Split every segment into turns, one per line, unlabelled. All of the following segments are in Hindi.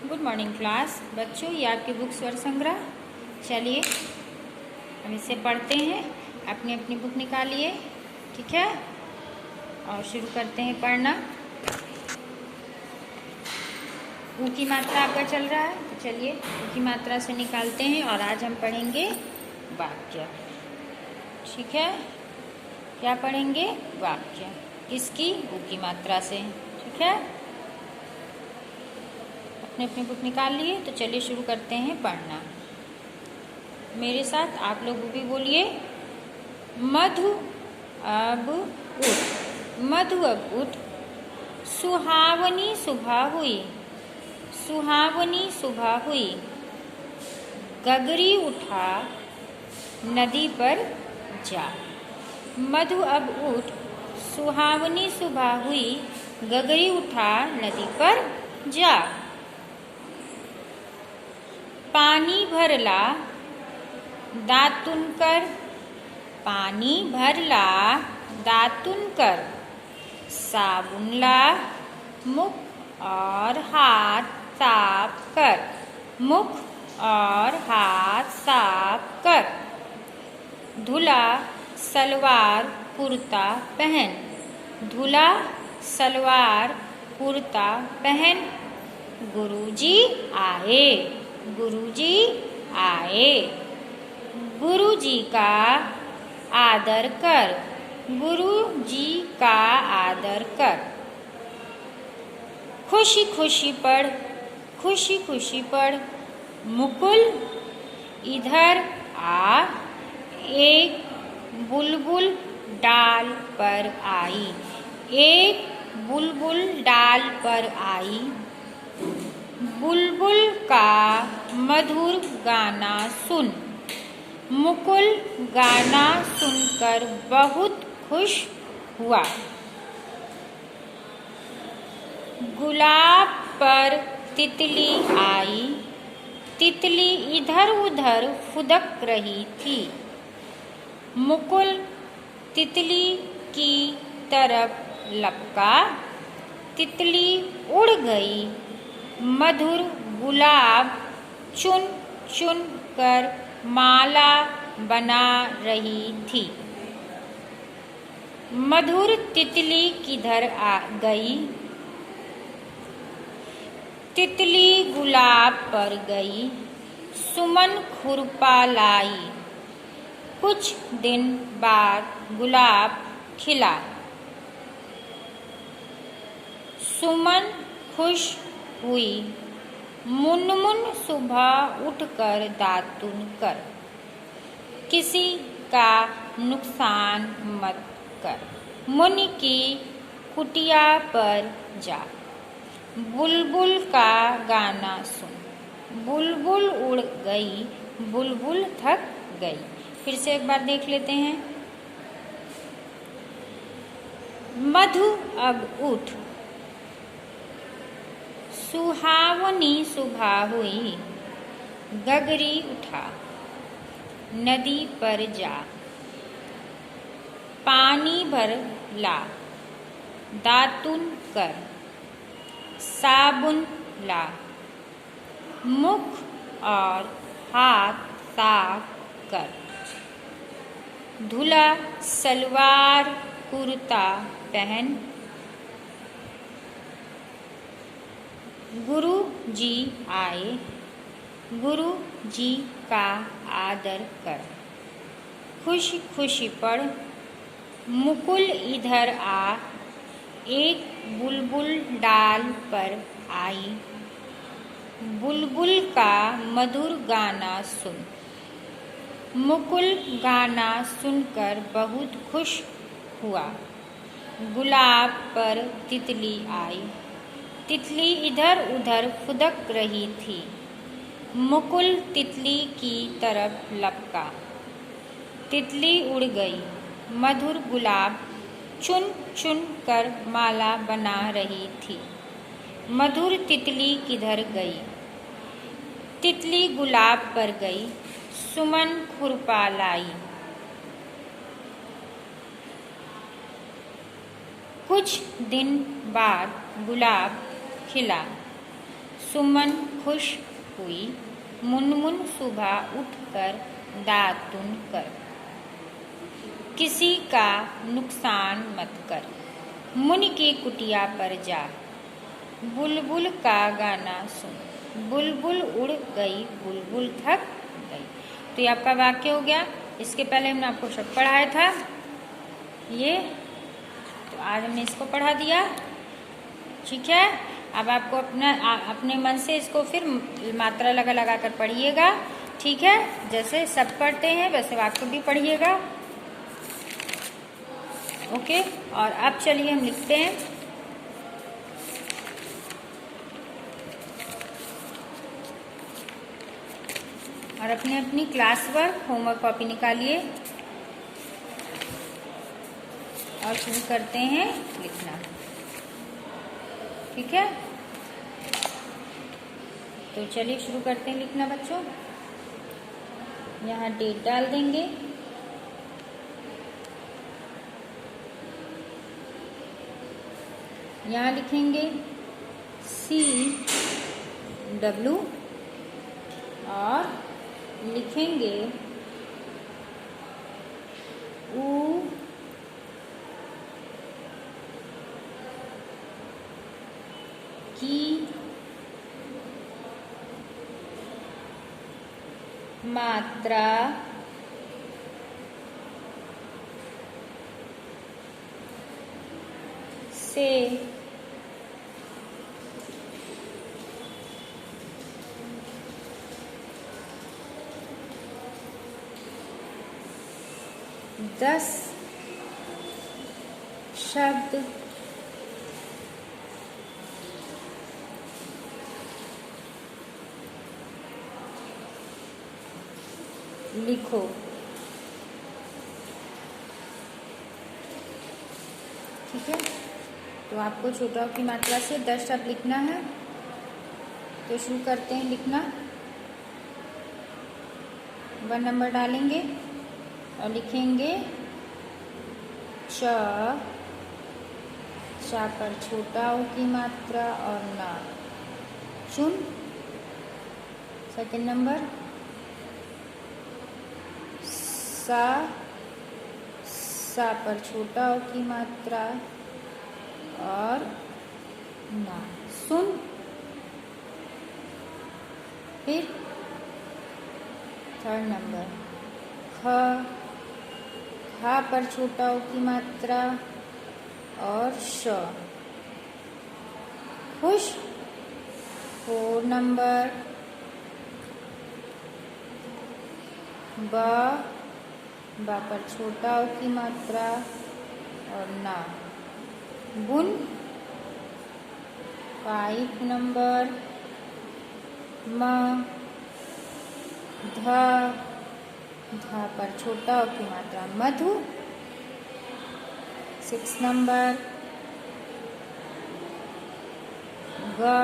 Good morning class. बच्चों, ये आपकी बुक स्वर संग्रह। चलिए हम इसे पढ़ते हैं। अपनी अपनी बुक निकालिए, ठीक है, और शुरू करते हैं पढ़ना। ऊ की मात्रा आपका चल रहा है, तो चलिए ऊ की मात्रा से निकालते हैं। और आज हम पढ़ेंगे वाक्य, ठीक है। क्या पढ़ेंगे? वाक्य। किसकी? ऊ की मात्रा से, ठीक है। अपनी बुक निकाल लिए, तो चलिए शुरू करते हैं पढ़ना। मेरे साथ आप लोग भी बोलिए। मधु अब उठ, मधु अब उठ, सुहावनी सुबह हुई, सुहावनी सुबह हुई, गगरी उठा नदी पर जा। मधु अब उठ, सुहावनी सुबह हुई, गगरी उठा नदी पर जा। पानी भरला दातुन कर, पानी भरला दातुन कर, साबुन ला मुख और हाथ साफ कर, मुख और हाथ साफ कर। धुला सलवार कुर्ता पहन, धुला सलवार कुर्ता पहन, गुरुजी आए, गुरुजी आए। गुरुजी का आदर कर, गुरुजी का आदर कर। खुशी खुशी पढ़, खुशी खुशी पढ़, मुकुल इधर आ, एक बुलबुल डाल पर आई, एक बुलबुल डाल पर आई। बुलबुल का मधुर गाना सुन, मुकुल गाना सुनकर बहुत खुश हुआ। गुलाब पर तितली आई, तितली इधर उधर फुदक रही थी। मुकुल तितली की तरफ लपका, तितली उड़ गई। मधुर गुलाब चुन चुन कर माला बना रही थी। मधुर तितली किधर आ गई? तितली गुलाब पर गई, सुमन खुरपा लाई। कुछ दिन बाद गुलाब खिला। सुमन खुश हुई। मुनमुन सुबह उठकर दातुन कर, किसी का नुकसान मत कर। मुनि की कुटिया पर जा, बुलबुल का गाना सुन। बुलबुल उड़ गई, बुलबुल थक गई। फिर से एक बार देख लेते हैं। मधु अब उठ, सुहावनी सुबह हुई, गगरी उठा नदी पर जा। पानी भर ला दातुन कर, साबुन ला मुख और हाथ साफ कर। धुला सलवार कुर्ता पहन, गुरु जी आए, गुरु जी का आदर कर। खुशी खुशी पढ़, मुकुल इधर आ, एक बुलबुल डाल पर आई। बुलबुल का मधुर गाना सुन, मुकुल गाना सुनकर बहुत खुश हुआ। गुलाब पर तितली आई, तितली इधर उधर फुदक रही थी। मुकुल तितली की तरफ लपका, तितली उड़ गई। मधुर गुलाब चुन चुन कर माला बना रही थी। मधुर तितली किधर गई? तितली गुलाब पर गई, सुमन खुरपा लाई। कुछ दिन बाद गुलाब खिला। सुमन खुश हुई, मुनमुन सुबह उठकर दातुन कर, किसी का नुकसान मत कर, मुनि की कुटिया पर जा, बुलबुल का गाना सुन, बुलबुल उड़ गई, बुलबुल थक गई। तो ये आपका वाक्य हो गया। इसके पहले हमने आपको शब्द पढ़ाया था ये, तो आज हमने इसको पढ़ा दिया। ठीक है, अब आपको अपने मन से इसको फिर मात्रा लगा कर पढ़िएगा। ठीक है, जैसे सब पढ़ते हैं वैसे वाक्य भी पढ़िएगा। ओके, और अब चलिए हम लिखते हैं। और अपनी अपनी क्लास वर्क होमवर्क कॉपी निकालिए और शुरू करते हैं लिखना। ठीक है, तो चलिए शुरू करते हैं लिखना बच्चों। यहाँ डेट डाल देंगे। यहाँ लिखेंगे CW और लिखेंगे U की मात्रा से दस शब्द लिखो। ठीक है, तो आपको छोटा की मात्रा से 10 शब्द लिखना है। तो शुरू करते हैं लिखना। 1 नंबर डालेंगे और लिखेंगे च पर छोटा ओ की मात्रा और ना, चुन। सेकंड नंबर सा पर छोटा ओ की मात्रा और ना, सुन। फिर थर्ड नंबर खा पर छोटा ओ की मात्रा और श, खुश। 4 नंबर बा पर छोटा ओ की मात्रा और ना, बुन। 5 नंबर धा पर छोटा ओ की मात्रा मधु। 6 नंबर गा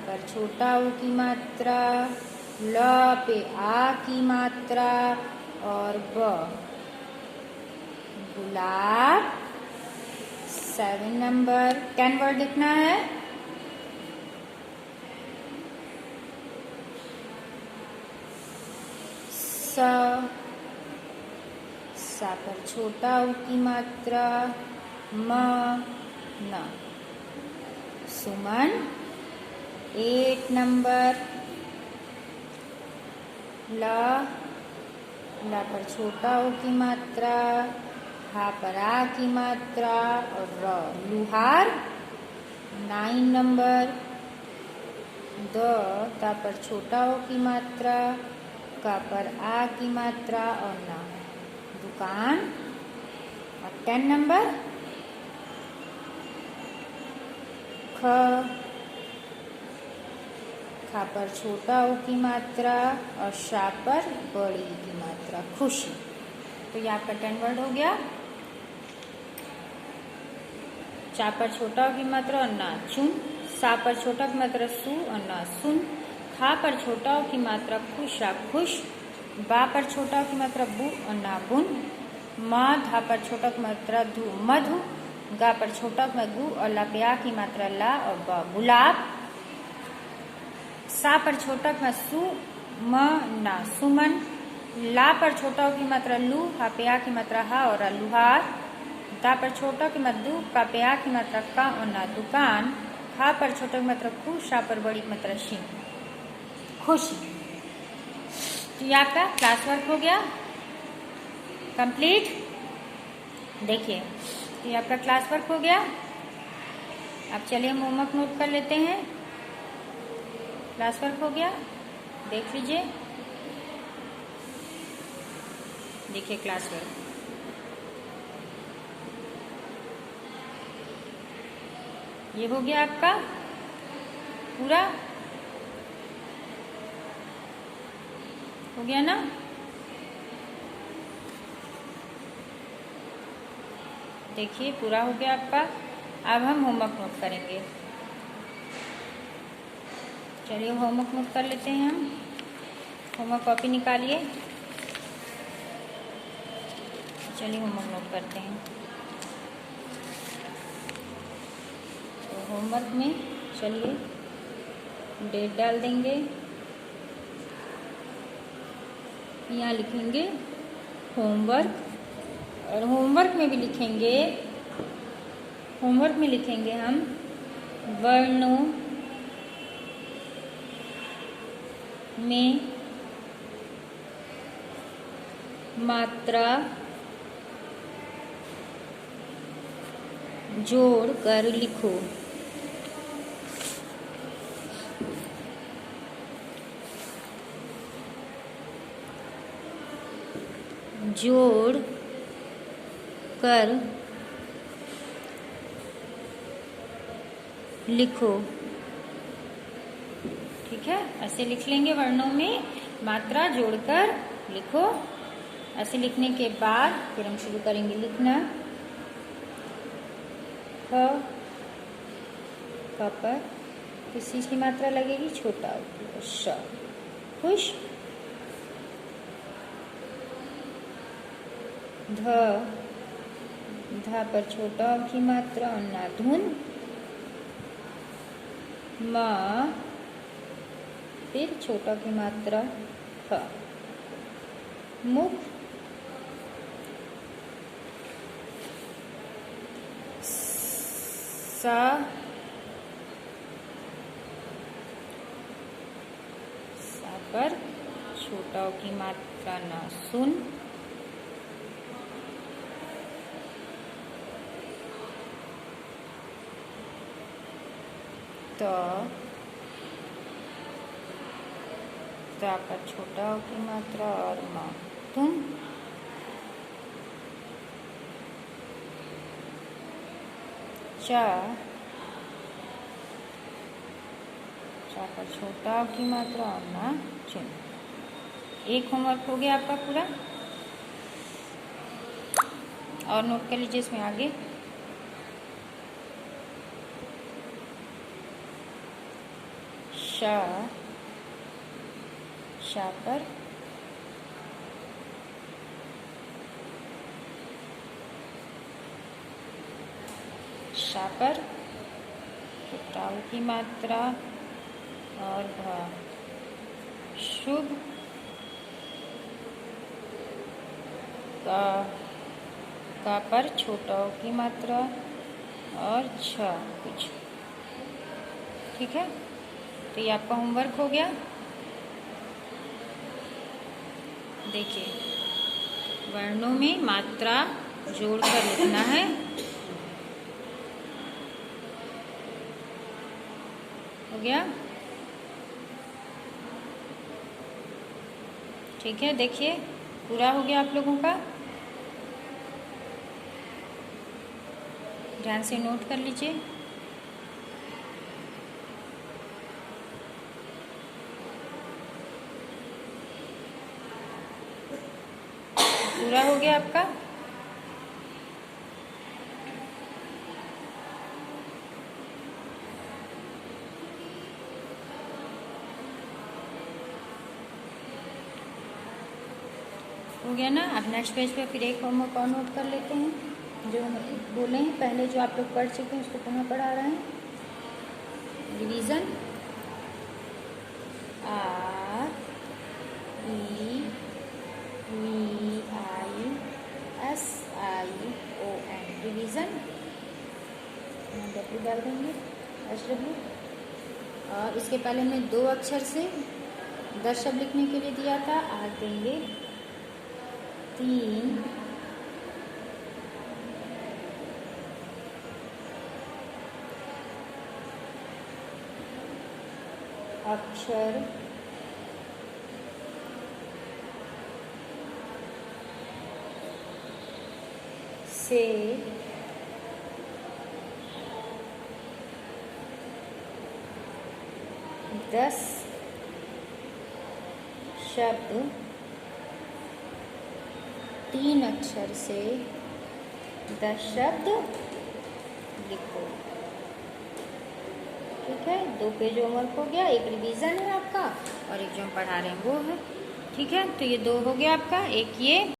पर छोटा ओ की मात्रा, ल पे आ की मात्रा और ब, गुलाब। 7 नंबर 10 वर्ड लिखना है। सा पर छोटा उ की मात्रा, न, सुमन। 8 नंबर ला पर छोटा ओ की मात्रा, हा पर आ की मात्रा और र, लुहार। 9 नंबर दा पर छोटा ओ की मात्रा, का पर आ की मात्रा और ना, दुकान। और 10 नंबर खा पर छोटा ओ की मात्रा और शा पर बड़ी की मात्रा, खुशी। तो ये आपका 10 वर्ड हो गया। चा पर छोटा ओ की मात्रा और ना, चुन। सा पर छोटा की मात्रा सु और ना, सुन। खा पर छोटा ओ की मात्रा खुशा, खुश। बा पर छोटा ओ की मात्रा बु और ना, बुन। धा पर छोटा की मात्रा धु, मधु। गा पर छोटा की गु और ला पे आ की मात्रा ला और ब, गुलाब। सा पर छोटा का सु म ना सुमन। ला पर छोटा की मात्रा लू, हा पे आ की मात्रा हा और लुहार। दा पर छोटा की मात्रा दू, का पे आ की मात्रा का और ना दुकान। खा पर छोटा की मात्रा खु, शा पर बड़ी की मात्रा शी, खुशी। तो ये आपका क्लास वर्क हो गया कंप्लीट। देखिए तो ये आपका क्लास वर्क हो गया। अब चलिए हम होमवर्क नोट कर लेते हैं। क्लास वर्क हो गया, देख लीजिए। देखिए क्लास वर्क, ये हो गया आपका पूरा, हो गया ना। देखिए पूरा हो गया आपका। अब हम होमवर्क नोट करेंगे। चलिए होमवर्क नोट कर लेते हैं हम। होमवर्क कॉपी निकालिए। चलिए होमवर्क नोट करते हैं। तो होमवर्क में चलिए डेट डाल देंगे, यहाँ लिखेंगे होमवर्क, और होमवर्क में भी लिखेंगे, होमवर्क में लिखेंगे हम वर्णों में मात्रा जोड़ कर लिखो। जोड़ कर लिखो। ठीक है, ऐसे लिख लेंगे वर्णों में मात्रा जोड़कर लिखो। ऐसे लिखने के बाद फिर हम शुरू करेंगे लिखना। ख पर किस चीज की मात्रा लगेगी, छोटा श, खुश। धा पर छोटा की मात्रा और ना धुन। माँ फिर छोटा की मात्रा ख, मुख। सा पर छोटा की मात्रा ना सुन। ता पर छोटा की मात्रा और माँ तुम। चा पर छोटा की मात्रा और ना चुन। एक होमवर्क हो गया आपका पूरा, और नोट कर लीजिए इसमें आगे। शा पर शा पर छोटा की मात्रा और भा, शुभ। का पर छोटा की मात्रा और छ, कुछ। ठीक है, तो ये आपका होमवर्क हो गया। देखिए वर्णों में मात्रा जोड़कर लिखना है। हो गया, ठीक है। देखिए पूरा हो गया आप लोगों का, ध्यान से नोट कर लीजिए। पूरा हो गया आपका। हो गया ना। अब नेक्स्ट पेज पे फिर एक होमवर्क और नोट कर लेते हैं, जो बोले हैं पहले, जो आप लोग पढ़ चुके हैं उसको पुनः पढ़ा रहे हैं। रिवीजन। डाल देंगे HW। और इसके पहले हमने 2 अक्षर से 10 शब्द लिखने के लिए दिया था, आज देंगे 3 अक्षर से 10 शब्द, 3 अक्षर से 10 शब्द लिखो। ठीक है, 2 पेज होमवर्क हो गया, एक रिवीजन है आपका और एक जो हम पढ़ा रहे हैं वो है। ठीक है, तो ये 2 हो गया आपका, एक ये